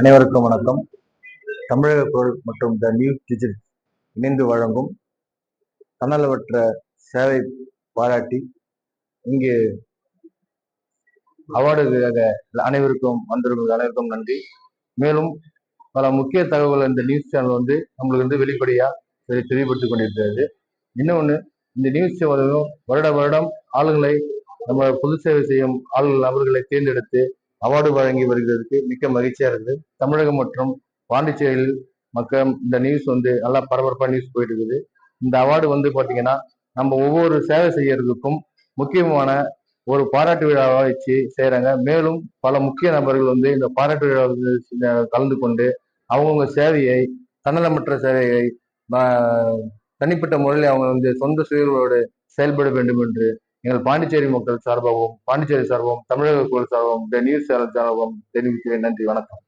அனைவருக்கும் வணக்கம். தமிழக குரல் மற்றும் த நியூஸ் டிஜிட்டல் இணைந்து வழங்கும் தன்னலமற்ற சேவை பாராட்டி இங்கு அவார்டுக்காக அனைவருக்கும் வந்திருக்கும் அனைவருக்கும் நன்றி. மேலும் பல முக்கிய தகவல்கள் இந்த நியூஸ் சேனல் நம்மளுக்கு வெளிப்படையா தெளிவுபடுத்திக் கொண்டிருக்கிறது. இன்னொன்று, இந்த நியூஸ் சேனலும் வருடம் ஆளுங்களை நம்ம பொது சேவை செய்யும் நபர்களை தேர்ந்தெடுத்து அவார்டு வழங்கி வருகிறதுக்கு மிக்க மகிழ்ச்சியா இருக்குது. தமிழகம் மற்றும் பாண்டிச்சேரியில் மக்கள் இந்த நியூஸ் நல்லா பரபரப்பா நியூஸ் போயிட்டு இருக்குது. இந்த அவார்டு பாத்தீங்கன்னா நம்ம ஒவ்வொரு சேவை செய்யறதுக்கும் முக்கியமான ஒரு பாராட்டு விழாவை வச்சு செய்யறாங்க. மேலும் பல முக்கிய நபர்கள் இந்த பாராட்டு விழாவில் கலந்து கொண்டு அவங்கவுங்க சேவையை, தன்னலமற்ற சேவையை தனிப்பட்ட முறையில் அவங்க சொந்த சுயர்களோடு செயல்பட வேண்டும் என்று எங்கள் பாண்டிச்சேரி மக்கள் சார்பாகவும், பாண்டிச்சேரி சார்பாகவும், தமிழக சார்பாகவும், நியூஸ் சேனல் சார்பாகவும் தெரிவிக்கிறேன். நன்றி, வணக்கம்.